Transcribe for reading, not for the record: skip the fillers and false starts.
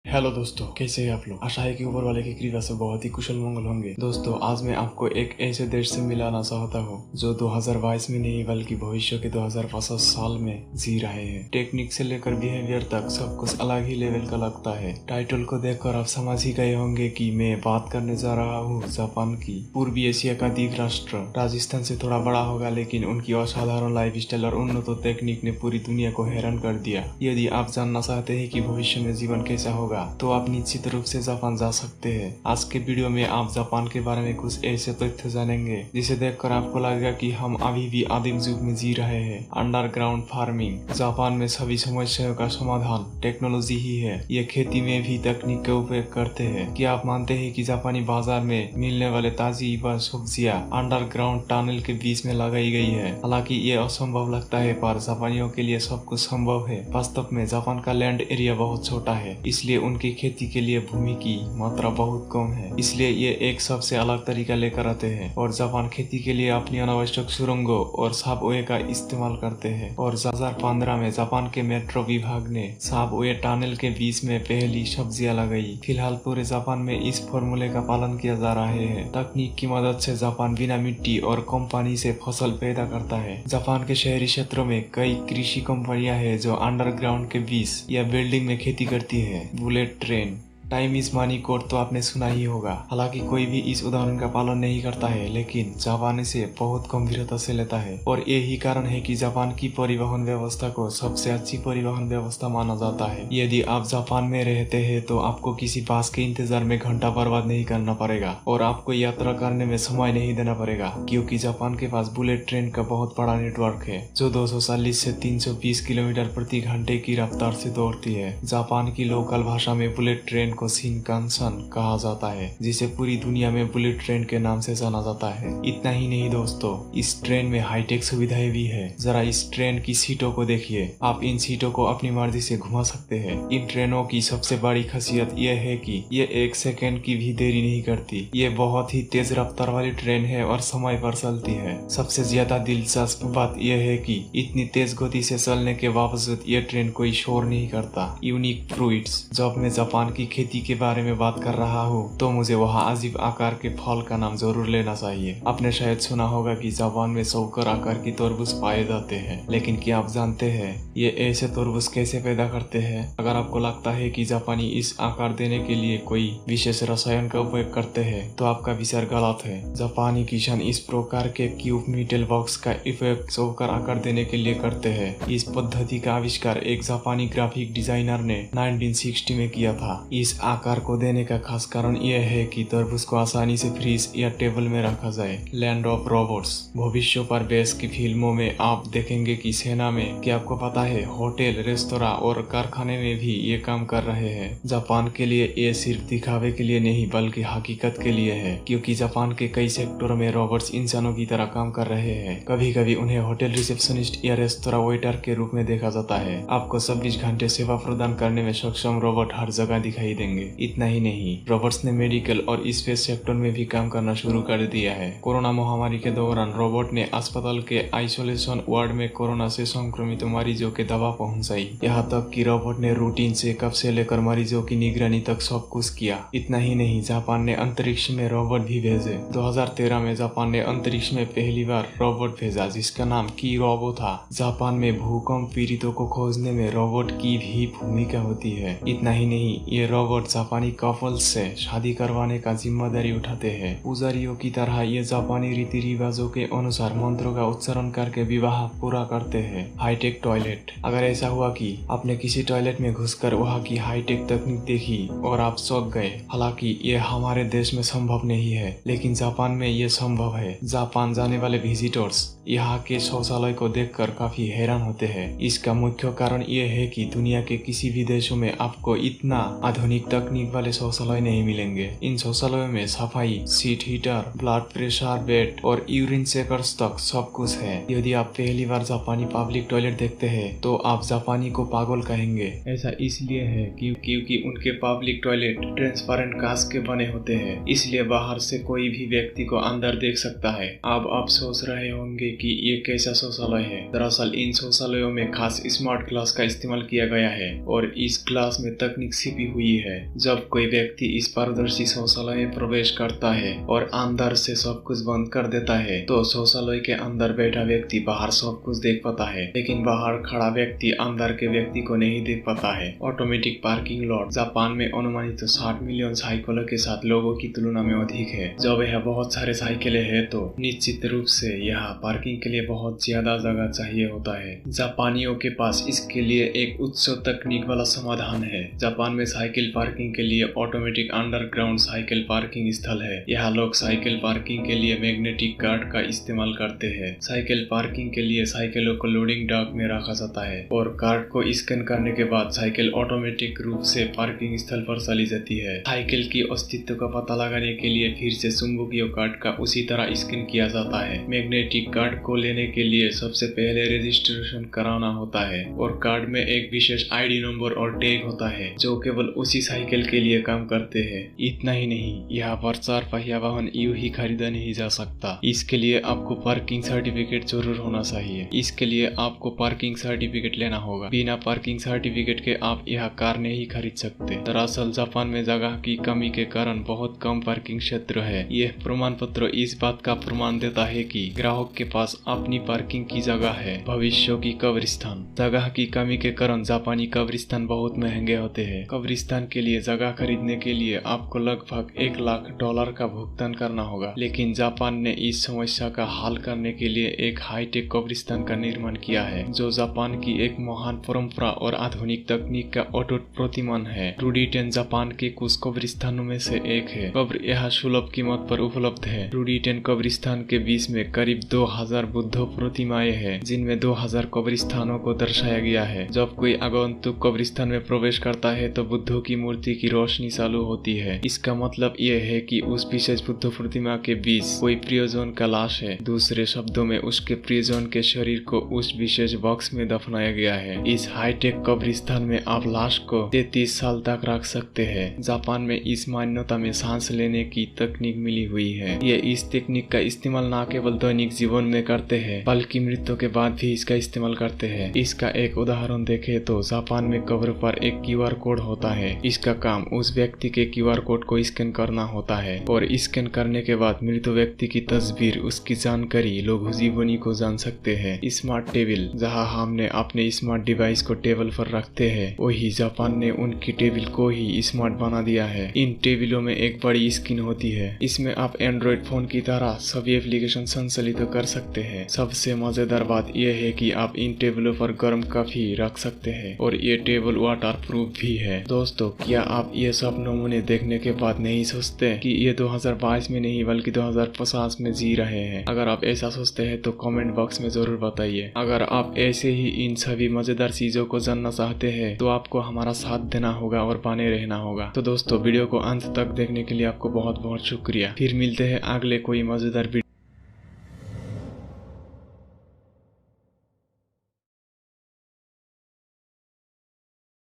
Hello दोस्तों, कैसे हैं आप लोग। आशा है कि ऊपर वाले की कृपा से बहुत ही कुशल मंगल होंगे। दोस्तों, आज मैं आपको एक ऐसे देश से मिलाना चाहता हूँ जो 2022 में नहीं बल्कि भविष्य के 2050 साल में जी रहे हैं। टेक्निक से लेकर बिहेवियर तक सब कुछ अलग ही लेवल का लगता है। टाइटल को देखकर आप समझ ही गए होंगे कि मैं बात करने जा रहा हूँ जापान की। पूर्वी एशिया का द्वीप राष्ट्र राजस्थान से थोड़ा बड़ा होगा, लेकिन उनकी असाधारण लाइफ स्टाइल और उन्नत टेक्निक ने पूरी दुनिया को हैरान कर दिया। यदि आप जानना चाहते हैं कि भविष्य में जीवन कैसा होगा तो आप निश्चित रूप से जापान जा सकते हैं। आज के वीडियो में आप जापान के बारे में कुछ ऐसे तथ्य जानेंगे जिसे देखकर आपको लगेगा कि हम अभी भी आदिम युग में जी रहे हैं। Underground farming. जापान में सभी समस्याओं का समाधान टेक्नोलॉजी ही है। ये खेती में भी तकनीक का उपयोग करते हैं। क्या आप मानते हैं कि जापानी बाजार में मिलने वाले ताजी व सब्जियां अंडरग्राउंड टनल के बीच में लगाई गई है? हालांकि ये असंभव लगता है, पर जापानियों के लिए सब कुछ संभव है। वास्तव में जापान का लैंड एरिया बहुत छोटा है, इसलिए उनकी खेती के लिए भूमि की मात्रा बहुत कम है। इसलिए ये एक सबसे अलग तरीका लेकर आते हैं और जापान खेती के लिए अपनी अनावश्यक सुरंगों और सबवे का इस्तेमाल करते हैं। और 2015 में जापान के मेट्रो विभाग ने सबवे टनल के बीच में पहली सब्जियां लगाई। फिलहाल पूरे जापान में इस फॉर्मूले का पालन किया जा रहा है। तकनीक की मदद से जापान बिना मिट्टी और कम पानी से फसल पैदा करता है। जापान के शहरी क्षेत्रों में कई कृषि कंपनियां हैं जो अंडरग्राउंड के बीच या बिल्डिंग में खेती करती है। Bullet train. Time is money code तो आपने सुना ही होगा। हालांकि कोई भी इस उदाहरण का पालन नहीं करता है, लेकिन जापान इसे बहुत गंभीरता से लेता है। और यही कारण है कि जापान की परिवहन व्यवस्था को सबसे अच्छी परिवहन व्यवस्था माना जाता है। यदि आप जापान में रहते हैं तो आपको किसी बस के इंतजार में घंटा बर्बाद नहीं करना पड़ेगा और आपको यात्रा करने में समय नहीं देना पड़ेगा, क्योंकि जापान के पास बुलेट ट्रेन का बहुत बड़ा नेटवर्क है जो 240 से 320 किलोमीटर प्रति घंटे की रफ्तार से दौड़ती है। जापान की लोकल भाषा में बुलेट ट्रेन को शिनकानसेन कहा जाता है, जिसे पूरी दुनिया में बुलेट ट्रेन के नाम से जाना जाता है। इतना ही नहीं दोस्तों, इस ट्रेन में हाईटेक सुविधाएं भी है। जरा इस ट्रेन की सीटों को देखिए। आप इन सीटों को अपनी मर्जी से घुमा सकते हैं। इन ट्रेनों की सबसे बड़ी खासियत यह है कि ये 1 सेकेंड की भी देरी नहीं करती। ये बहुत ही तेज रफ्तार वाली ट्रेन है और समय पर चलती है। सबसे ज्यादा दिलचस्प बात यह है कि इतनी तेज गति से चलने के बावजूद ये ट्रेन कोई शोर नहीं करता। Unique fruits. जब मैं जापान की खेती के बारे में बात कर रहा हूँ तो मुझे वहाँ अजीब आकार के फल का नाम जरूर लेना चाहिए। आपने शायद सुना होगा कि जापान में चौकर आकार की तरबूज पाए जाते हैं, लेकिन क्या आप जानते हैं ये ऐसे तरबूज कैसे पैदा करते हैं? अगर आपको लगता है कि जापानी इस आकार देने के लिए कोई विशेष रसायन का उपयोग करते हैं तो आपका विचार गलत है। जापानी किसान इस प्रकार के क्यूब मीटल बॉक्स का उपयोग चौकर आकार देने के लिए करते हैं। इस पद्धति का आविष्कार एक जापानी ग्राफिक डिजाइनर ने 1960 में किया था। इस आकार को देने का खास कारण यह है कि तरबूज को आसानी से फ्रीज या टेबल में रखा जाए। Land of robots. भविष्य पर बेस की फिल्मों में आप देखेंगे कि सेना में, क्या आपको पता है, होटल, रेस्तोरां और कारखाने में भी ये काम कर रहे हैं। जापान के लिए ये सिर्फ दिखावे के लिए नहीं बल्कि हकीकत के लिए है, क्योंकि जापान के कई सेक्टरों में रोबोट्स इंसानों की तरह काम कर रहे हैं। कभी कभी उन्हें होटल रिसेप्शनिस्ट या रेस्तोरां वेटर के रूप में देखा जाता है। आपको 24 घंटे सेवा प्रदान करने में सक्षम रोबोट हर जगह दिखाई देंगे। इतना ही नहीं, रोबोट्स ने मेडिकल और स्पेस सेक्टर में भी काम करना शुरू कर दिया है। कोरोना महामारी के दौरान रोबोट ने अस्पताल के आइसोलेशन वार्ड में कोरोना से संक्रमित मरीजों के दवा पहुंचाई। यहाँ तक कि रोबोट ने रूटीन चेकअप से लेकर मरीजों की निगरानी तक सब कुछ किया। इतना ही नहीं, जापान ने अंतरिक्ष में रोबोट भी भेजे। 2013 में जापान ने अंतरिक्ष में पहली बार रोबोट भेजा जिसका नाम की रोबो था। जापान में भूकंप पीड़ितों को खोजने में रोबोट की भी भूमिका होती है। इतना ही नहीं, ये रोबोट जापानी कपल्स से शादी करवाने का जिम्मेदारी उठाते हैं। पुजारियों की तरह ये जापानी रीति रिवाजों के अनुसार मंत्रों का उच्चारण करके विवाह पूरा करते हैं। Hi tech toilet. अगर ऐसा हुआ कि आपने किसी टॉयलेट में घुसकर वहाँ की हाईटेक तकनीक देखी और आप चौंक गए, हालांकि ये हमारे देश में संभव नहीं है, लेकिन जापान में ये संभव है। जापान जाने वाले विजिटर्स यहाँ के शौचालय को देखकर काफी हैरान होते हैं। इसका मुख्य कारण ये है कि दुनिया के किसी भी देशों में आपको इतना आधुनिक तकनीक वाले शौचालय नहीं मिलेंगे। इन शौचालयों में सफाई, seat heater, blood pressure bed और यूरिन चेकर्स तक सब कुछ है। यदि आप पहली बार जापानी पब्लिक टॉयलेट देखते हैं तो आप जापानी को पागल कहेंगे। ऐसा इसलिए है क्योंकि उनके पब्लिक टॉयलेट ट्रांसपेरेंट कांच के बने होते हैं, इसलिए बाहर से कोई भी व्यक्ति को अंदर देख सकता है। अब आप सोच रहे होंगे कि ये कैसा शौचालय है। दरअसल इन शौचालयों में खास स्मार्ट ग्लास का इस्तेमाल किया गया है और इस ग्लास में तकनीक छिपी हुई है। है। जब कोई व्यक्ति इस पारदर्शी शौचालय में प्रवेश करता है और अंदर से सब कुछ बंद कर देता है तो शौचालय के अंदर बैठा व्यक्ति बाहर सब कुछ देख पाता है, लेकिन बाहर खड़ा व्यक्ति अंदर के व्यक्ति को नहीं देख पाता है। ऑटोमेटिक पार्किंग लॉट जापान में अनुमानित 60 मिलियन साइकिलों के साथ लोगों की तुलना में अधिक है। जब यह बहुत सारे साइकिलें हैं तो निश्चित रूप से यहाँ पार्किंग के लिए बहुत ज्यादा जगह चाहिए होता है। जापानियों के पास इसके लिए एक उच्च तकनीक वाला समाधान है। जापान में साइकिल पार्किंग के लिए ऑटोमेटिक अंडरग्राउंड साइकिल पार्किंग स्थल है। यहाँ लोग साइकिल पार्किंग के लिए मैग्नेटिक कार्ड का इस्तेमाल करते हैं। साइकिल पार्किंग के लिए साइकिलों को लोडिंग डॉक में रखा जाता है और कार्ड को स्कैन करने के बाद साइकिल ऑटोमेटिक रूप से पार्किंग स्थल पर चली जाती है। साइकिल की अस्तित्व का पता लगाने के लिए फिर से चुंबकीय कार्ड का उसी तरह स्कैन किया जाता है। मैग्नेटिक कार्ड को लेने के लिए सबसे पहले रजिस्ट्रेशन कराना होता है और कार्ड में एक विशेष आईडी नंबर और टैग होता है जो केवल उसी साइकिल के लिए काम करते हैं। इतना ही नहीं, यहाँ पर 4 पहिया वाहन यूं ही खरीदा नहीं जा सकता। इसके लिए आपको पार्किंग सर्टिफिकेट जरूर होना चाहिए। इसके लिए आपको पार्किंग सर्टिफिकेट लेना होगा। बिना पार्किंग सर्टिफिकेट के आप यहाँ कार नहीं खरीद सकते। दरअसल जापान में जगह की कमी के कारण बहुत कम पार्किंग क्षेत्र है। यह प्रमाण पत्र इस बात का प्रमाण देता है कि ग्राहक के पास अपनी पार्किंग की जगह है। भविष्य की कब्रिस्तान। जगह की कमी के कारण जापानी कब्रिस्तान बहुत महंगे होते हैं। कब्रिस्तान के लिए जगह खरीदने के लिए आपको लगभग $1,00,000 का भुगतान करना होगा, लेकिन जापान ने इस समस्या का हल करने के लिए एक हाईटेक कब्रिस्तान का निर्माण किया है जो जापान की एक महान परंपरा और आधुनिक तकनीक का अटूट प्रतिमान है। रुडीटेन जापान के कुछ कब्रिस्तानों में से एक है। कब्र यहाँ सुलभ कीमत पर उपलब्ध है। रुडीटेन कब्रिस्तान के बीच में करीब 2000 बुद्ध प्रतिमाएं हैं, जिनमें 2000 कब्रिस्तानों को दर्शाया गया है। जब कोई आगंतुक कब्रिस्तान में प्रवेश करता है तो बुद्ध की मूर्ति की रोशनी चालू होती है। इसका मतलब यह है कि उस विशेष बुद्ध प्रतिमा के बीच कोई प्रियजन का लाश है। दूसरे शब्दों में उसके प्रियजन के शरीर को उस विशेष बॉक्स में दफनाया गया है। इस हाईटेक कब्रिस्तान में आप लाश को 33 साल तक रख सकते हैं। जापान में इस मान्यता में सांस लेने की तकनीक मिली हुई है। ये इस तकनीक का इस्तेमाल न केवल दैनिक जीवन में करते हैं बल्कि मृत्यु के बाद भी इसका इस्तेमाल करते हैं। इसका एक उदाहरण देखें तो जापान में कब्र पर एक QR कोड होता है। इसका काम उस व्यक्ति के QR कोड को स्कैन करना होता है और स्कैन करने के बाद मृत व्यक्ति की तस्वीर, उसकी जानकारी लोग जीवनी को जान सकते हैं। Smart table. जहां हमने अपने स्मार्ट डिवाइस को टेबल पर रखते हैं, वही जापान ने उनकी टेबल को ही स्मार्ट बना दिया है। इन टेबलों में एक बड़ी स्क्रीन होती है। इसमें आप एंड्रॉइड फोन की तरह सभी एप्लीकेशन संचालित कर सकते हैं। सबसे मजेदार बात यह है कि आप इन टेबलों पर गर्म कॉफी रख सकते हैं और ये टेबल वाटर प्रूफ भी है। दोस्तों, क्या आप ये सब नमूने देखने के बाद नहीं सोचते कि ये 2022 में नहीं बल्कि 2050 में जी रहे हैं? अगर आप ऐसा सोचते हैं तो कमेंट बॉक्स में जरूर बताइए। अगर आप ऐसे ही इन सभी मजेदार चीजों को जानना चाहते हैं तो आपको हमारा साथ देना होगा और बने रहना होगा। तो दोस्तों, वीडियो को अंत तक देखने के लिए आपको बहुत बहुत शुक्रिया। फिर मिलते हैं अगले कोई मजेदार वीडियो।